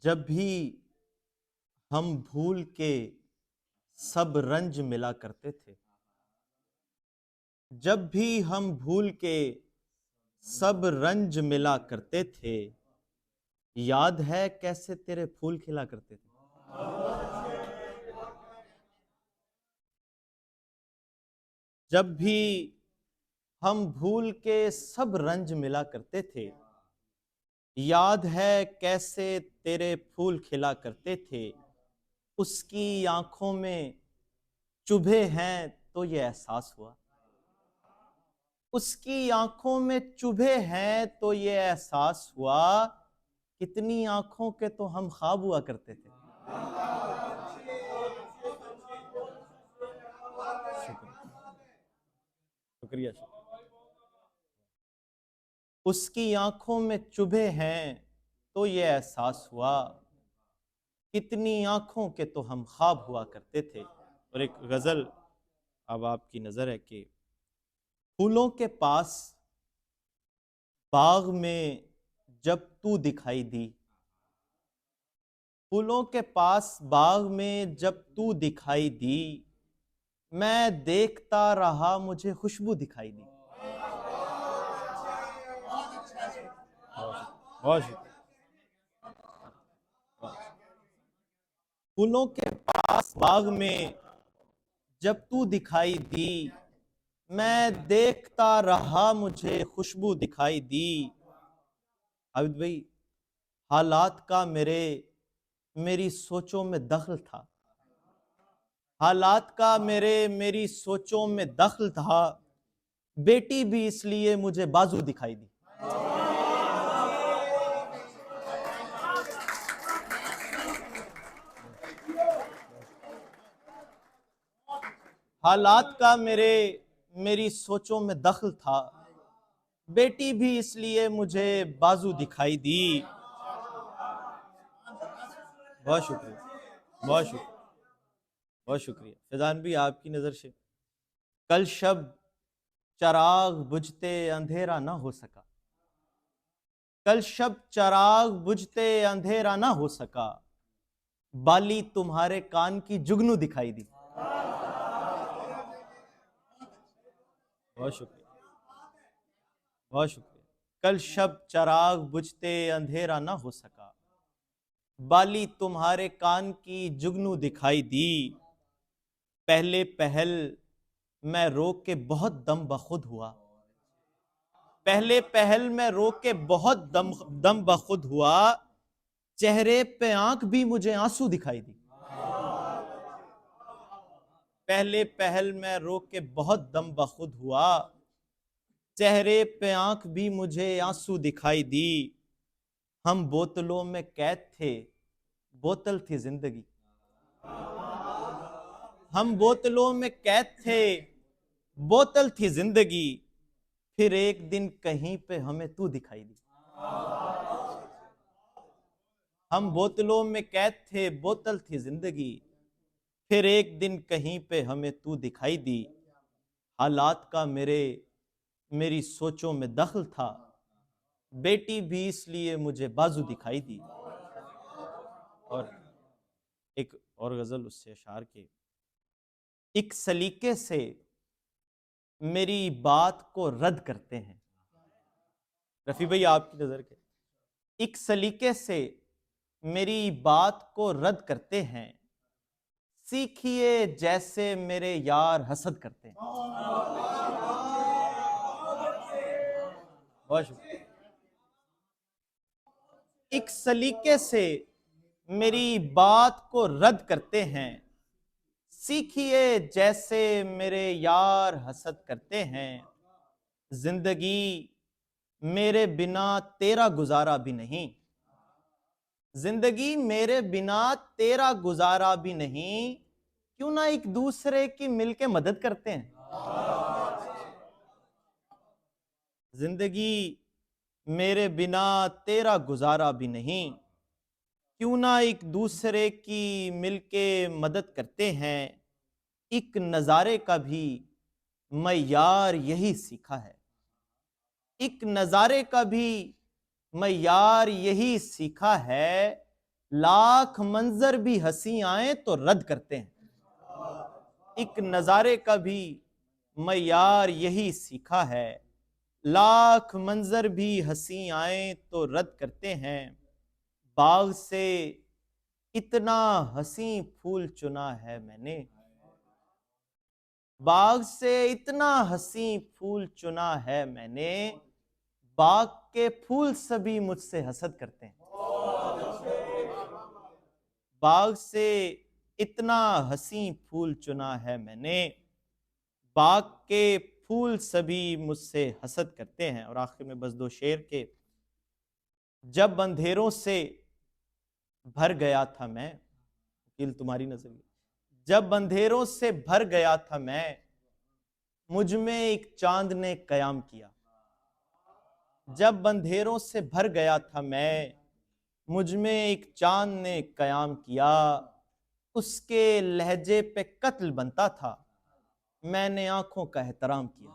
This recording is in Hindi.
जब भी हम भूल के सब रंज मिला करते थे, जब भी हम भूल के सब रंज मिला करते थे, याद है कैसे तेरे फूल खिला करते थे। जब भी हम भूल के सब रंज मिला करते थे, याद है कैसे तेरे फूल खिला करते थे। उसकी आंखों में चुभे हैं तो ये एहसास हुआ, उसकी आंखों में चुभे हैं तो ये एहसास हुआ, कितनी आंखों के तो हम ख्वाब हुआ करते थे। शुक्रिया, शुक्रिया। उसकी आंखों में चुभे हैं तो ये एहसास हुआ, कितनी आंखों के तो हम ख्वाब हुआ करते थे। और एक गजल अब आपकी नजर है कि फूलों के पास बाग में जब तू दिखाई दी, फूलों के पास बाग में जब तू दिखाई दी, मैं देखता रहा मुझे खुशबू दिखाई दी। बहुत शुक्रिया। फूलों के पास बाग में जब तू दिखाई दी, मैं देखता रहा मुझे खुशबू दिखाई दी। आबिद भाई, हालात का मेरी सोचों में दखल था, हालात का मेरी सोचों में दखल था, बेटी भी इसलिए मुझे बाजू दिखाई दी। हालात का मेरी सोचों में दखल था, बेटी भी इसलिए मुझे बाजू दिखाई दी। बहुत शुक्रिया, बहुत शुक्रिया, बहुत शुक्रिया। फैजान भी आपकी नजर से, कल शब चराग बुझते अंधेरा ना हो सका, कल शब चराग बुझते अंधेरा ना हो सका, बाली तुम्हारे कान की जुगनू दिखाई दी। बहुत शुक्रिया, बहुत शुक्रिया। कल शब चराग बुझते अंधेरा ना हो सका, बाली तुम्हारे कान की जुगनू दिखाई दी। पहले पहल मैं रो के बहुत दम बखुद हुआ, पहले पहल मैं रो के बहुत दम बखुद हुआ, चेहरे पे आंख भी मुझे आंसू दिखाई दी। पहले पहल मैं रो के बहुत दम बखुद हुआ, चेहरे पे आंख भी मुझे आंसू दिखाई दी। हम बोतलों में कैद थे, बोतल थी जिंदगी, हम बोतलों में कैद थे, बोतल थी जिंदगी, फिर एक दिन कहीं पे हमें तू दिखाई दी। हम बोतलों में कैद थे, बोतल थी जिंदगी, फिर एक दिन कहीं पे हमें तू दिखाई दी। हालात का मेरी सोचों में दखल था, बेटी भी इसलिए मुझे बाजू दिखाई दी। और एक और गजल उससे अशार के, एक सलीके से मेरी बात को रद्द करते हैं। रफी भाई आपकी नजर के, एक सलीके से मेरी बात को रद्द करते हैं, सीखिए जैसे मेरे यार हसद करते हैं। बहुत शुक्रिया। एक सलीके से मेरी बात को रद्द करते हैं, सीखिए जैसे मेरे यार हसद करते हैं। जिंदगी मेरे बिना तेरा गुजारा भी नहीं, जिंदगी मेरे बिना तेरा गुजारा भी नहीं, क्यों ना एक दूसरे की मिलके मदद करते हैं। जिंदगी मेरे बिना तेरा गुजारा भी नहीं, क्यों ना एक दूसरे की मिलके मदद करते हैं। एक नज़ारे का भी मैं यार यही सीखा है, एक नज़ारे का भी मैं यार यही सीखा है, लाख मंजर भी हंसी आए तो रद्द करते हैं। एक नजारे का भी मयार यही सीखा है, लाख मंजर भी हंसी आए तो रद्द करते हैं। बाग से इतना हंसी फूल चुना है मैंने, बाग से इतना हंसी फूल चुना है मैंने, बाग के फूल सभी मुझसे हसद करते हैं। बाग से इतना हंसी फूल चुना है मैंने, बाग के फूल सभी मुझसे हसद करते हैं। और आखिर में बस दो शेर के, जब अंधेरों से भर गया था मैं, वकील तुम्हारी नजर, जब अंधेरों से भर गया था मैं, मुझ में एक चांद ने कयाम किया। जब अंधेरों से भर गया था मैं, मुझ में एक चांद ने कयाम किया। उसके लहजे पे कत्ल बनता था, मैंने आंखों का एहतराम किया।